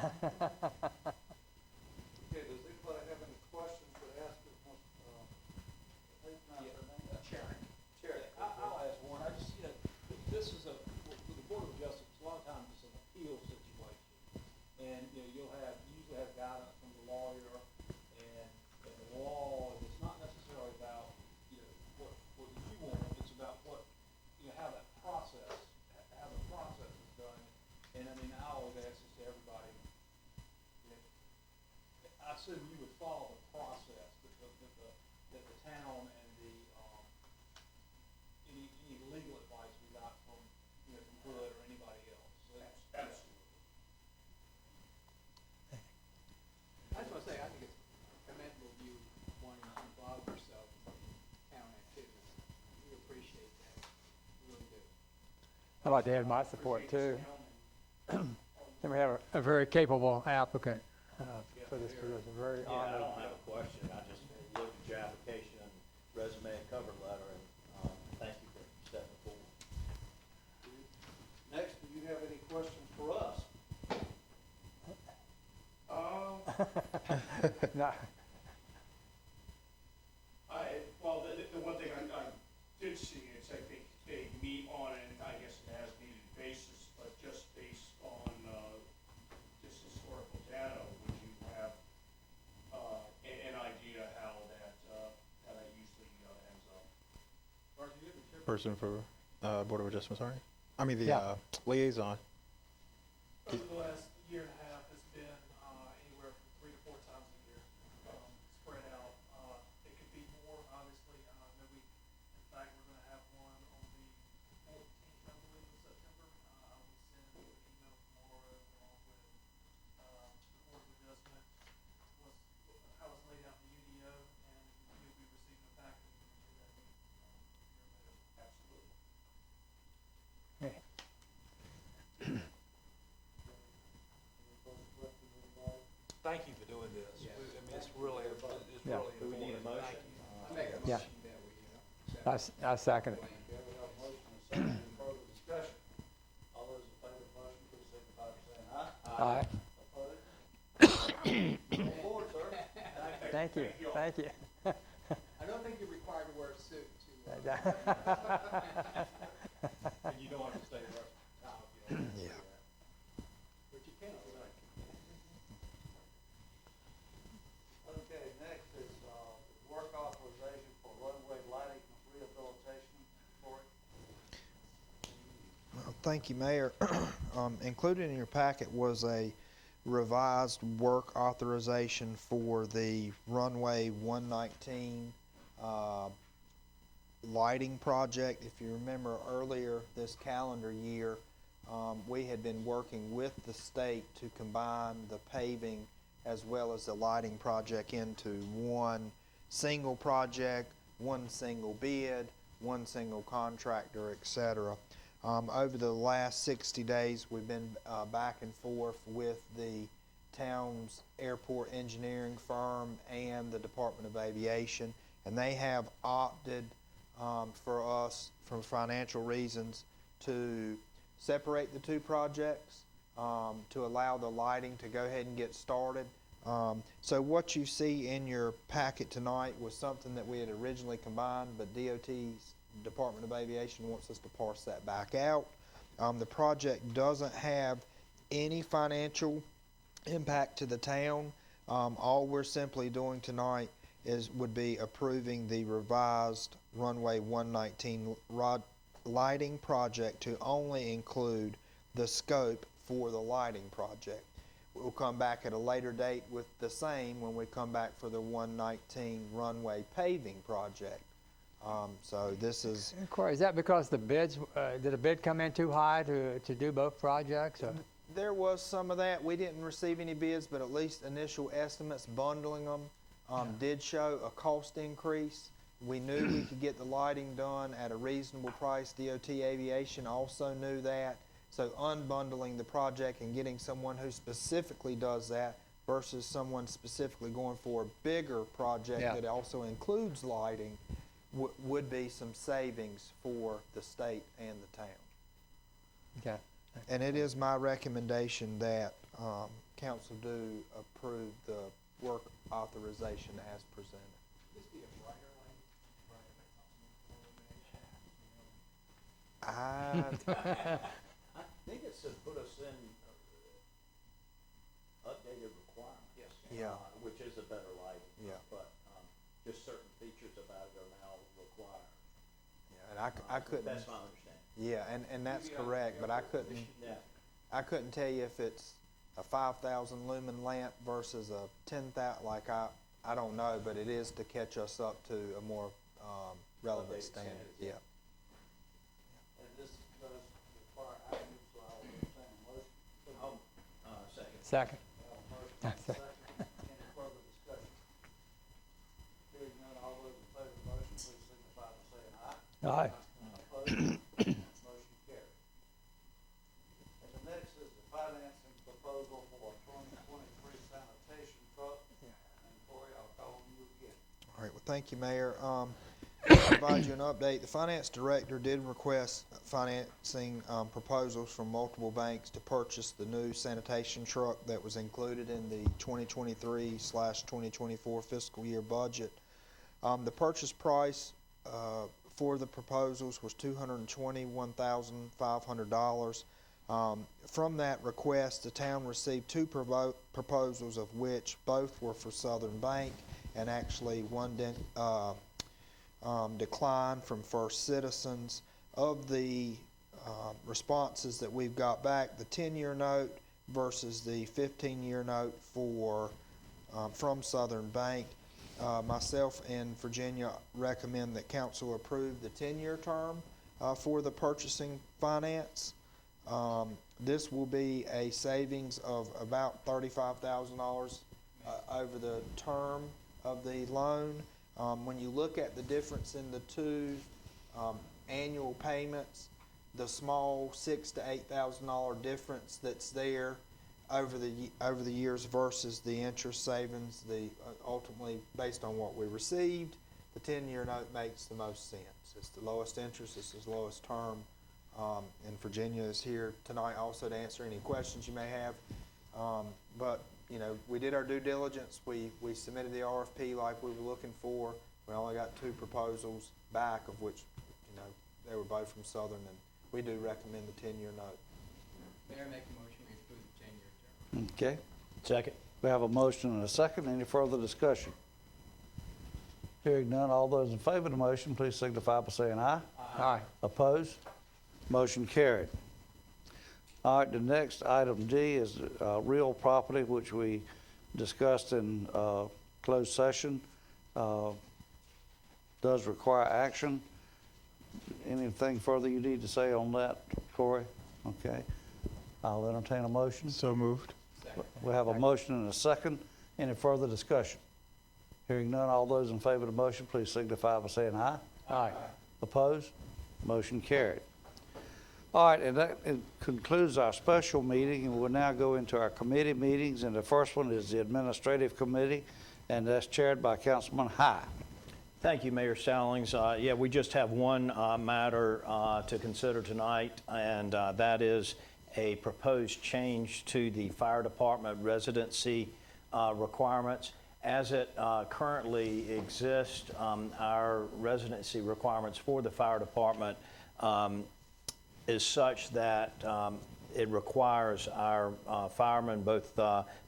Okay, does anybody have any questions to ask us? Chair, I'll ask one. I just, this is with the Board of Justice, a lot of times it's an appeal situation. And, you usually have guidance from the lawyer and the law, and it's not necessarily about, what you want, it's about how the process is done. And I mean, I always ask this to everybody. I assume you would follow the process that the town and any legal advice we got from Hood or anybody else. So Absolutely. I just want to say, I think it's commendable of you wanting to involve yourself in town activities. We appreciate that. We really do. I'd like to add my support too. And we have a very capable applicant for this position. Very Yeah, I honored. don't have a question. I just looked at your application and resume and cover letter, and thank you for stepping forward. Next, do you have any questions for us? No, Well, the one thing I did see is I think they meet on an, I guess, an as-needed basis, but just based on this historical data, would you have an idea how that usually ends up? Person for Board of Adjustment, sorry? I mean, the Yeah. liaison. Over the last year and a half, it's been anywhere from 3 to 4 times a year, spread out. It could be more, obviously. Maybe, in fact, we're going to have one on the 14th, I believe, of September. I will send an email tomorrow along with the Board of Adjustment, how it's laid out in the UDO, and you'll be receiving a packet for that meeting. Absolutely. Okay. Thank you for doing this. Yes. I mean, it's really Yeah. Do we need a important. motion? I make a Yeah. motion that we, I second it. Okay, we have a motion and a second. Any further discussion? All those in favor of the motion, please signify by saying aye. Aye. Opposed? On board, sir. Thank you. Thank you. I don't think you're required to wear a suit to, And you don't have to stay the rest of the time if you don't. Yeah. but you can. Okay, next is work authorization for runway lighting rehabilitation. Corey? Thank you, Mayor. Included in your packet was a revised work authorization for the runway 119 lighting project. If you remember earlier this calendar year, we had been working with the state to combine the paving as well as the lighting project into one single project, one single bid, one single contractor, etc. Over the last 60 days, we've been back and forth with the town's airport engineering firm and the Department of Aviation, and they have opted for us, for financial reasons, to separate the two projects, to allow the lighting to go ahead and get started. So what you see in your packet tonight was something that we had originally combined, but DOT's Department of Aviation wants us to parse that back out. The project doesn't have any financial impact to the town. All we're simply doing tonight would be approving the revised runway 119 lighting project to only include the scope for the lighting project. We'll come back at a later date with the same when we come back for the 119 runway paving project. So this is... Corey, is that because the bids, did a bid come in too high to do both projects? Or? There was some of that. We didn't receive any bids, but at least initial estimates bundling them did show a cost increase. We knew we could get the lighting done at a reasonable price. DOT Aviation also knew that. So unbundling the project and getting someone who specifically does that versus someone specifically going for a bigger project that also includes lighting would be some savings for the state and the town. Okay. And it is my recommendation that council do approve the work authorization as presented. This be a brighter light, brighter I, illumination. I think it should put us in updated requirements. Yes. Yeah. Which is a better lighting. Yeah. But, just certain features about it are now required. yeah, and I couldn't, That's my understanding. yeah, and that's correct, but I couldn't, Yeah. I couldn't tell you if it's a 5,000 lumen lamp versus a 10,000, like I don't know, but it is to catch us up to a more, relevant Updated standard, standard, yeah. And this does require action, so I will entertain a motion. Second. Second. We have a motion and a second. Any further discussion? Hearing none, all those in favor of the motion, please signify by saying aye. Aye. Opposed? Motion carried. And the next is the financing proposal for a 2023 sanitation truck. And Corey, I'll call on you again. All right, well, thank you, Mayor. To provide you an update, the finance director did request financing proposals from multiple banks to purchase the new sanitation truck that was included in the 2023/2024 fiscal year budget. The purchase price for the proposals was $221,500. From that request, the town received two proposals, of which both were for Southern Bank, and actually one declined from First Citizens. Of the responses that we've got back, the 10-year note versus the 15-year note from Southern Bank, myself and Virginia recommend that council approve the 10-year term for the purchasing finance. This will be a savings of about $35,000 over the term of the loan. When you look at the difference in the two annual payments, the small $6,000 to $8,000 difference that's there over the years versus the interest savings, ultimately based on what we received, the 10-year note makes the most sense. It's the lowest interest, it's the lowest term, and Virginia is here tonight also to answer any questions you may have. But you know, we did our due diligence. We submitted the RFP like we were looking for. We only got two proposals back, of which, you know, they were both from Southern, and we do recommend the 10-year note. Mayor, make a motion, we approve the 10-year term. Okay, Second. we have a motion and a second. Any further discussion? Hearing none, all those in favor of the motion, please signify by saying aye. Aye. Opposed? Motion carried. All right, the next item D is real property, which we discussed in closed session. Does require action. Anything further you need to say on that, Corey? Okay. I'll entertain a motion. So moved. We have a motion and a second. Any further discussion? Hearing none, all those in favor of the motion, please signify by saying aye. Aye. Opposed? Motion carried. All right, and that concludes our special meeting, and we'll now go into our committee meetings, and the first one is the Administrative Committee, and that's chaired by Councilman High. Thank you, Mayor Stallings. Yeah, we just have one matter to consider tonight, and that is a proposed change to the fire department residency requirements. As it currently exists, our residency requirements for the fire department is such that it requires our firemen, both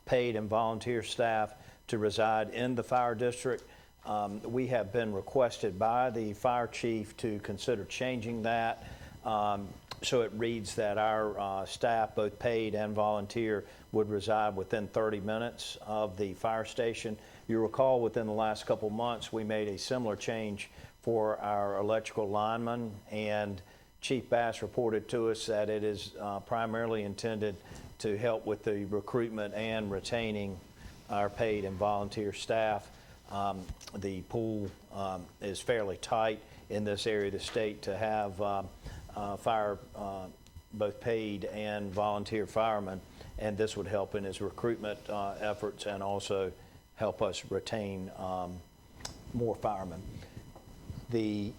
paid and volunteer staff, to reside in the fire district. We have been requested by the fire chief to consider changing that so it reads that our staff, both paid and volunteer, would reside within 30 minutes of the fire station. You recall within the last couple months we made a similar change for our electrical linemen, and Chief Bass reported to us that it is primarily intended to help with the recruitment and retaining our paid and volunteer staff. The pool is fairly tight in this area of the state to have fire, both paid and volunteer firemen, and this would help in his recruitment efforts and also help us retain more firemen. The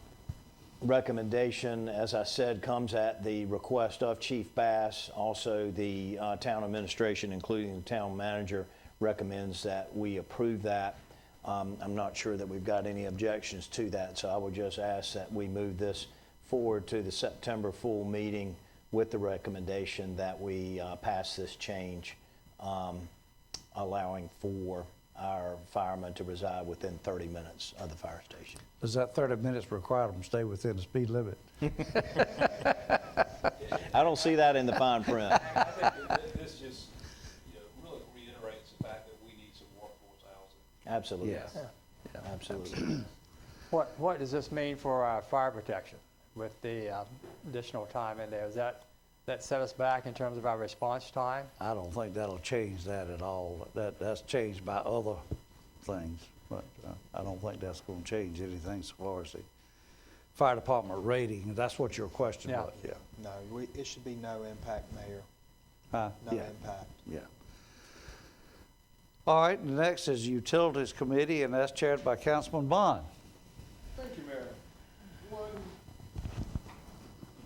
recommendation, as I said, comes at the request of Chief Bass. Also, the town administration, including the town manager, recommends that we approve that. I'm not sure that we've got any objections to that, so I would just ask that we move this forward to the September full meeting with the recommendation that we pass this change, allowing for our firemen to reside within 30 minutes of the fire station. Does that 30 minutes require them to stay within the speed limit? I don't see that in the fine print. I think that this just, really reiterates the fact that we need some workforce housing. Absolutely. Yes. Absolutely. What does this mean for our fire protection with the additional time in there? Does that set us back in terms of our response time? I don't think that'll change that at all. That's changed by other things, but I don't think that's going to change anything as far as the fire department rating. That's what your question Yeah. was. Yeah. No, it should be no impact, Mayor. Huh? No Yeah. impact. Yeah. All right, the next is Utilities Committee, and that's chaired by Councilman Bond. Thank you, Mayor. One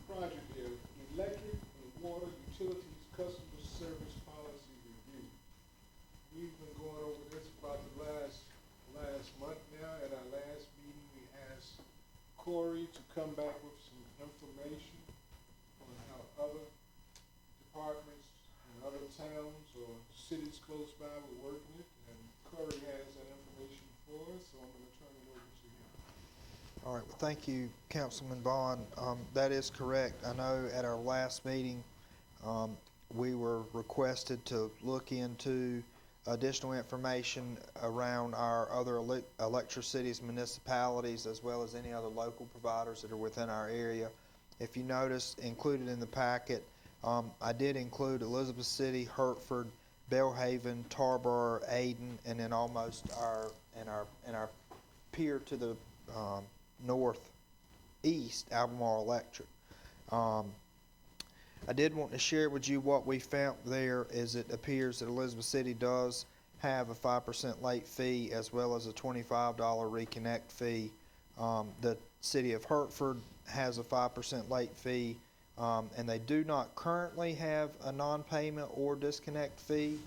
project here, electric and water utilities customer service policy review. We've been going over this about the last month now. At our last meeting, we asked Corey to come back with some information on how other departments in other towns or cities close by were working it. And Corey has that information for us, so I'm gonna turn it over to him. All right, well, thank you, Councilman Bond. That is correct. I know at our last meeting, we were requested to look into additional information around our other electricities, municipalities, as well as any other local providers that are within our area. If you notice, included in the packet, I did include Elizabeth City, Hertford, Bellhaven, Tarboro, Aden, and then almost our peer to the northeast, Albemarle Electric. I did want to share with you what we found there. Is it appears that Elizabeth City does have a 5% late fee as well as a $25 reconnect fee. The city of Hertford has a 5% late fee, and they do not currently have a non-payment or disconnect fee.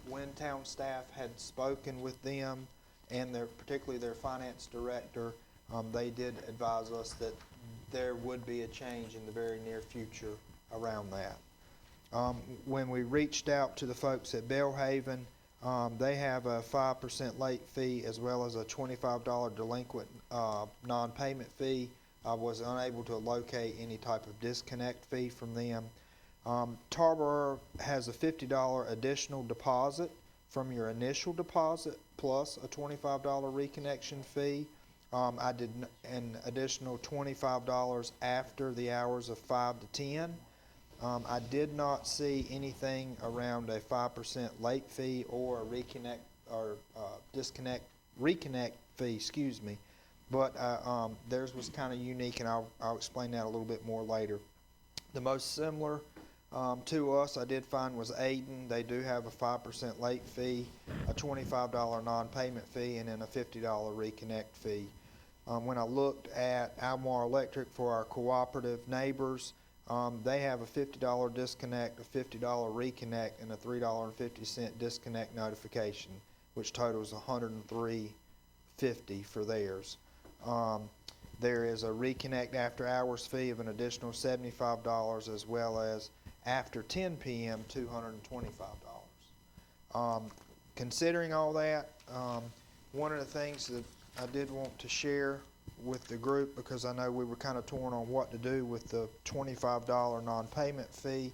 When town staff had spoken with them and particularly their finance director, they did advise us that there would be a change in the very near future around that. When we reached out to the folks at Bellhaven, they have a 5% late fee as well as a $25 delinquent non-payment fee. I was unable to locate any type of disconnect fee from them. Tarboro has a $50 additional deposit from your initial deposit plus a $25 reconnection fee. I did an additional $25 after the hours of 5 to 10. I did not see anything around a 5% late fee or a reconnect or reconnect fee, excuse me. But theirs was kind of unique, and I'll explain that a little bit more later. The most similar to us I did find was Aden. They do have a 5% late fee, a $25 non-payment fee, and then a $50 reconnect fee. When I looked at Albemarle Electric for our cooperative neighbors, they have a $50 disconnect, a $50 reconnect, and a $3.50 disconnect notification, which totals $103.50 for theirs. There is a reconnect after hours fee of an additional $75, as well as after 10 p.m. $225. Considering all that, one of the things that I did want to share with the group, because I know we were kind of torn on what to do with the $25 non-payment fee.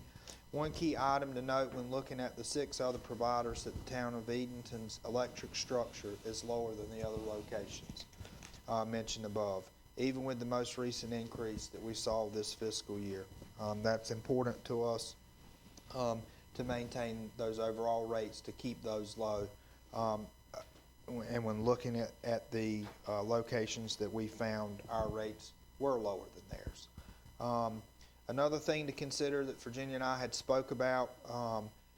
One key item to note when looking at the 6 other providers at the town of Edenton's electric structure is lower than the other locations mentioned above, even with the most recent increase that we saw this fiscal year. That's important to us to maintain those overall rates, to keep those low. And when looking at the locations that we found, our rates were lower than theirs. Another thing to consider that Virginia and I had spoke about,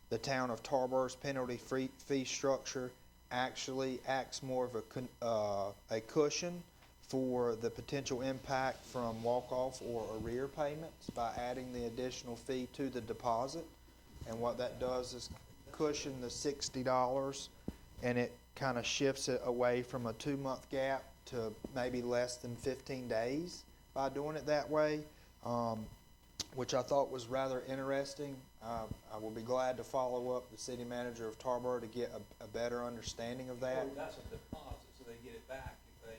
the town of Tarboro's penalty fee structure actually acts more of a cushion for the potential impact from walk-off or arrear payments by adding the additional fee to the deposit. And what that does is cushion the $60, and it kind of shifts it away from a 2-month gap to maybe less than 15 days by doing it that way, which I thought was rather interesting. I will be glad to follow up the city manager of Tarboro to get a better understanding of that. Oh, that's a deposit, so they get it back if they,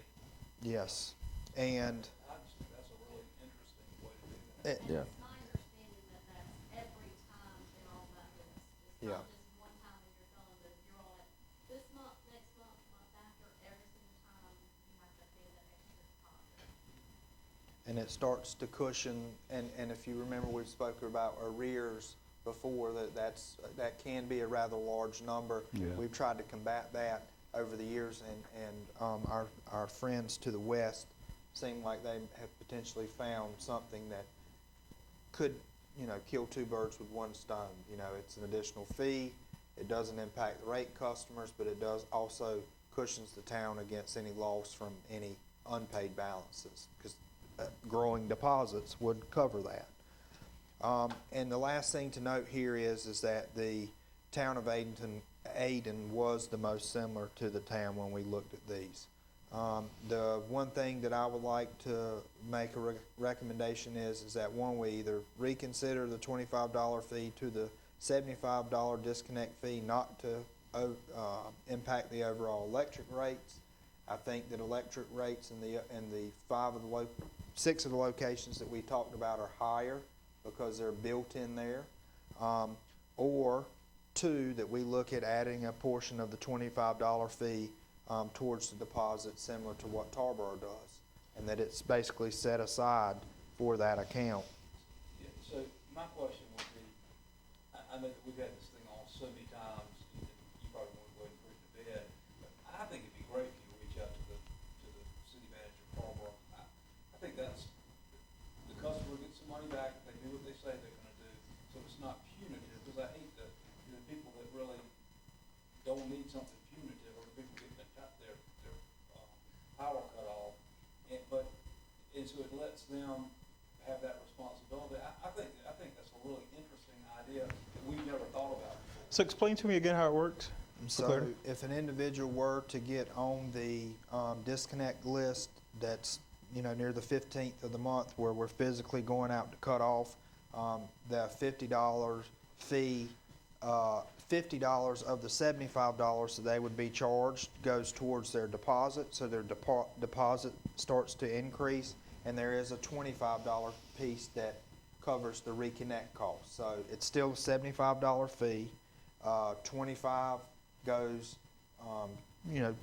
Yes, and that's a really interesting way to do that. Yeah. It's my understanding that that's every time they're on that list. It's Yeah. not just one time when you're done, but if you're on it this month, next month, month after, every single time, you have to pay that extra deposit. and it starts to cushion, and if you remember, we've spoken about arrears before, that can be a rather large number. Yeah. We've tried to combat that over the years, and our friends to the west seem like they have potentially found something that could, kill two birds with one stone. It's an additional fee. It doesn't impact the rate customers, but it does also cushions the town against any loss from any unpaid balances, because growing deposits would cover that. And the last thing to note here is that the town of Aden was the most similar to the town when we looked at these. The one thing that I would like to make a recommendation is that, one, we either reconsider the $25 fee to the $75 disconnect fee, not to impact the overall electric rates. I think that electric rates in the 6 of the locations that we talked about are higher because they're built in there. Or 2, that we look at adding a portion of the $25 fee towards the deposit, similar to what Tarboro does, and that it's basically set aside for that account. Yeah, so my question would be, I know that we've had this thing on so many times, you probably want to go ahead and put it to bed, but I think it'd be great if you reach out to the city manager of Tarboro. I think that's, the customer gets some money back if they do what they say they're gonna do, so it's not punitive, because I hate the people that really don't need something punitive, or the people getting their power cut off, and so it lets them have that responsibility. I think that's a really interesting idea that we've never thought about before. So explain to me again how it works. So clarity. if an individual were to get on the disconnect list that's near the 15th of the month, where we're physically going out to cut off, the $50 fee, $50 of the $75 that they would be charged goes towards their deposit, so their deposit starts to increase, and there is a $25 piece that covers the reconnect cost. So it's still a $75 fee. 25 goes,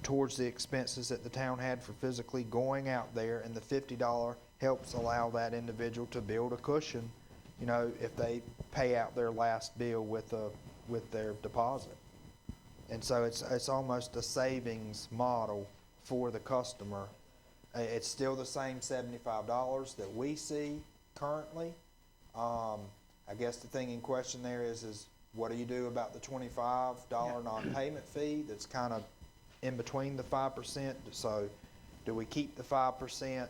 towards the expenses that the town had for physically going out there, and the $50 helps allow that individual to build a cushion, if they pay out their last bill with their deposit. And so it's almost a savings model for the customer. It's still the same $75 that we see currently. I guess the thing in question there is what do you do about the $25 non-payment fee that's kind of in between the 5%? So do we keep the 5%,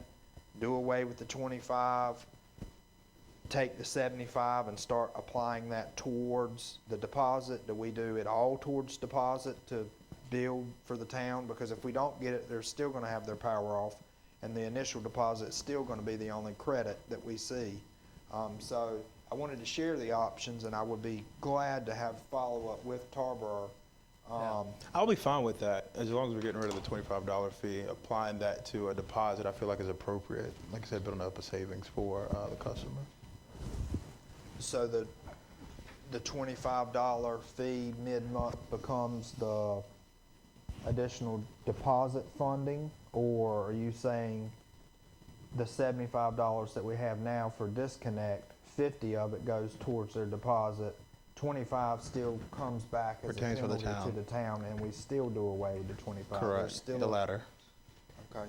do away with the 25, take the 75 and start applying that towards the deposit? Do we do it all towards deposit to build for the town? Because if we don't get it, they're still going to have their power off, and the initial deposit is still going to be the only credit that we see. So I wanted to share the options, and I would be glad to have follow-up with Tarboro. I'll be fine with that as long as we're getting rid of the $25 fee. Applying that to a deposit, I feel like is appropriate. Like I said, building up a savings for the customer. So the $25 fee mid-month becomes the additional deposit funding, or are you saying the $75 that we have now for disconnect, 50 of it goes towards their deposit, 25 still comes back as a Retains for the penalty to town. the town, and we still do away with the 25? Correct. There's still The latter. Okay.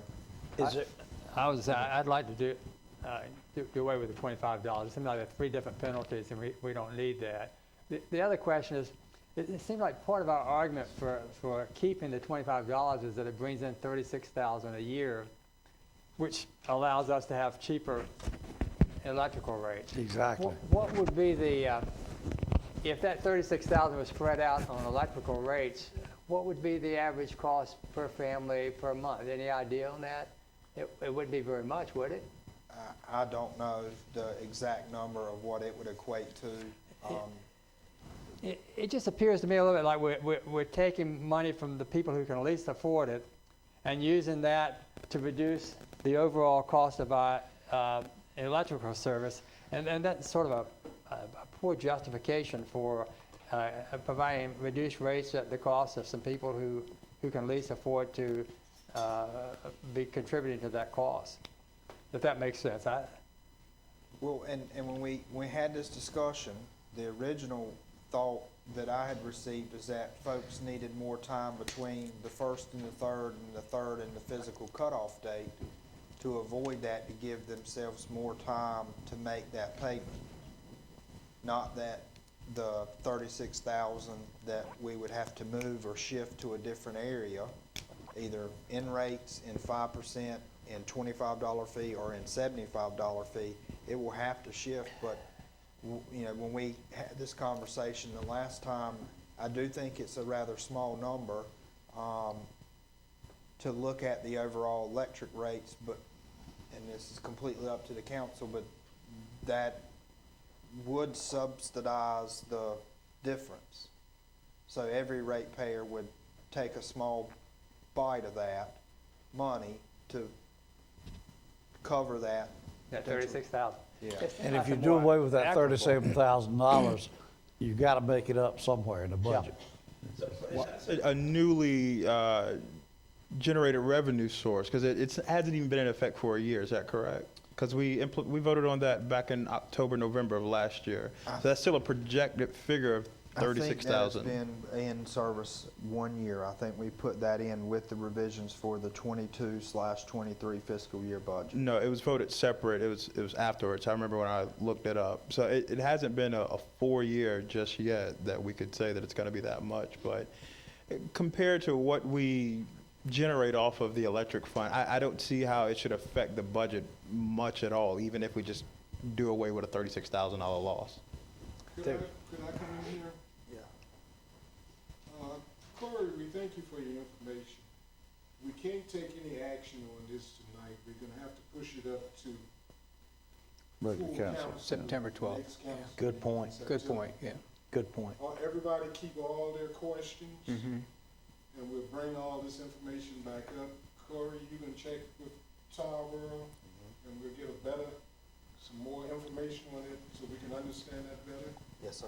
Is it, I'd like to do away with the $25. It seems like there are 3 different penalties, and we don't need that. The other question is, it seems like part of our argument for keeping the $25 is that it brings in $36,000 a year, which allows us to have cheaper electrical rates. Exactly. What would be the, if that 36,000 was spread out on electrical rates, what would be the average cost per family per month? Any idea on that? It wouldn't be very much, would it? I don't know the exact number of what it would equate to. It just appears to me a little bit like we're taking money from the people who can least afford it and using that to reduce the overall cost of our electrical service. And that's sort of a poor justification for providing reduced rates at the cost of some people who can least afford to be contributing to that cost, if that makes sense. Well, and when we had this discussion, the original thought that I had received is that folks needed more time between the first and the third and the physical cutoff date to avoid that, to give themselves more time to make that payment. Not that the 36,000 that we would have to move or shift to a different area, either in rates, in 5%, in $25 fee, or in $75 fee. It will have to shift, but you know, when we had this conversation the last time, I do think it's a rather small number to look at the overall electric rates, but, and this is completely up to the council, but that would subsidize the difference. So every ratepayer would take a small bite of that money to cover that. That 36,000. Yeah. And if you do away with that $37,000, you got to make it up somewhere in the budget. A newly generated revenue source, because it hasn't even been in effect for a year. Is that correct? Because we voted on that back in October, November of last year. So that's still a projected figure of 36,000. I think that's been in service 1 year. I think we put that in with the revisions for the 22/23 fiscal year budget. No, it was voted separate. It was afterwards. I remember when I looked it up. So it hasn't been a 4-year just yet that we could say that it's going to be that much. But compared to what we generate off of the electric fund, I don't see how it should affect the budget much at all, even if we just do away with a $36,000 loss. Could I come in here? Yeah. Corey, we thank you for your information. We can't take any action on this tonight. We're gonna have to push it up to Regular full council. council. September 12th. Next council Good meeting in point. Good September. point, yeah. Good point. Everybody keep all their questions, Mm-hmm. and we'll bring all this information back up. Corey, you can check with Tarboro, and we'll get some more information on it, so we can understand that better. Yes, sir.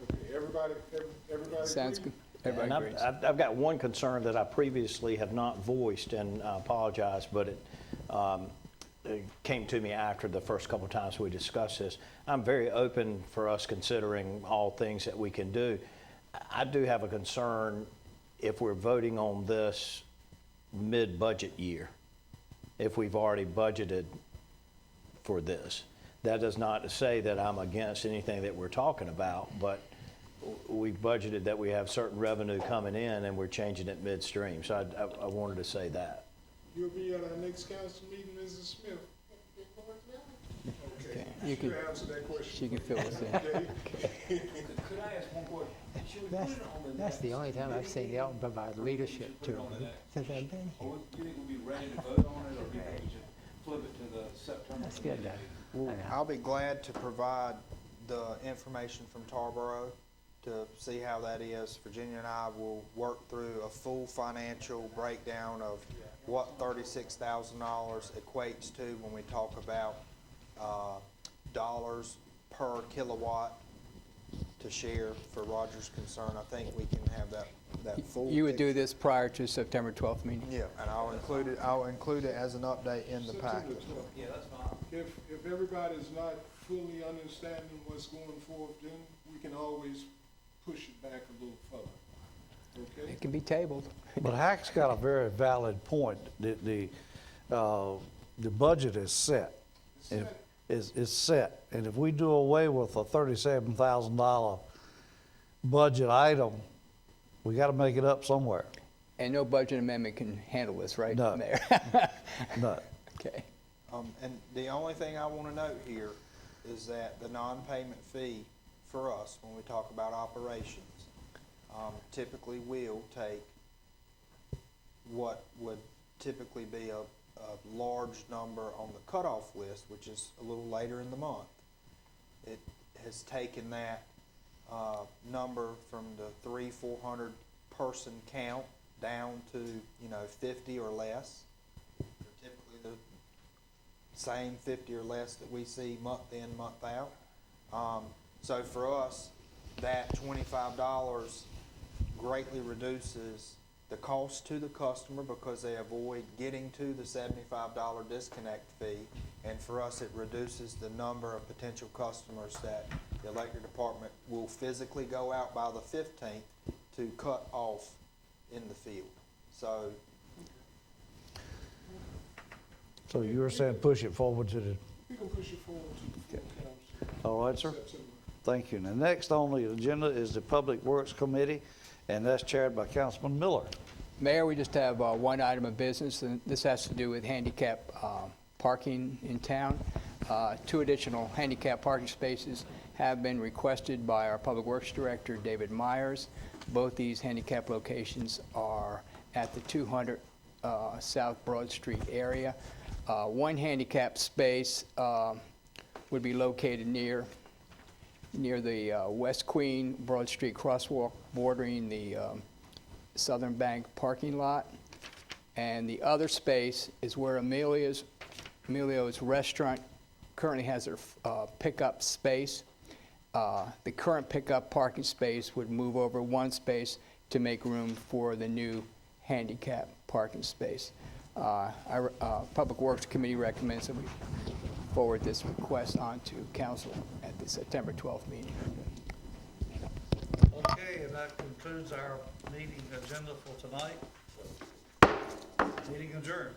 Okay, everybody Sounds agree? good. Everybody And agrees. I've got one concern that I previously have not voiced, and I apologize, but it came to me after the first couple of times we discussed this. I'm very open for us considering all things that we can do. I do have a concern if we're voting on this mid-budget year, if we've already budgeted for this. That does not say that I'm against anything that we're talking about, but we've budgeted that we have certain revenue coming in and we're changing it midstream. So I wanted to say that. You'll be at our next council meeting, Mrs. Smith. Okay. You can- She'll answer that question. she can fill us in. Okay. Could I ask one question? Should we put it on the That's next? the only time I've seen Elton provide leadership to Put it on the them next. since I've been Or here. do you think we'll be ready to vote on it, or do you think we should flip it to the September? That's good, though. I'll be glad to provide the information from Tarboro to see how that is. Virginia and I will work through a full financial breakdown of what $36,000 equates to when we talk about dollars per kilowatt to share for Roger's concern. I think we can have that full. You would do picture. this prior to September 12th meeting? Yeah, and I'll include it as an update in the September packet. 12th. Yeah, that's fine. If everybody's not fully understanding what's going forward, then we can always push it back a little further. Okay? It can be tabled. But Hack's got a very valid point. The budget is set. It's And set. is set. And if we do away with a $37,000 budget item, we got to make it up somewhere. And no budget amendment can handle this, right, No. Mayor? No. Okay. And the only thing I want to note here is that the non-payment fee for us, when we talk about operations, typically will take what would typically be a large number on the cutoff list, which is a little later in the month. It has taken that number from the 300-400 person count down to 50 or less. They're typically the same 50 or less that we see month in, month out. So for us, that $25 greatly reduces the cost to the customer because they avoid getting to the $75 disconnect fee. And for us, it reduces the number of potential customers that the electric department will physically go out by the 15th to cut off in the field. So you were saying push it forward to the, We can push it forward to the full council. all right, sir? September. Thank you. And the next on the agenda is the Public Works Committee, and that's chaired by Councilman Miller. Mayor, we just have one item of business, and this has to do with handicap parking in town. 2 additional handicap parking spaces have been requested by our Public Works Director, David Myers. Both these handicap locations are at the 200 South Broad Street area. One handicap space would be located near the West Queen Broad Street crosswalk bordering the Southern Bank parking lot. And the other space is where Emilio's restaurant currently has their pickup space. The current pickup parking space would move over 1 space to make room for the new handicap parking space. Our Public Works Committee recommends that we forward this request on to council at the September 12th meeting. Okay, and that concludes our meeting agenda for tonight. Meeting adjourned.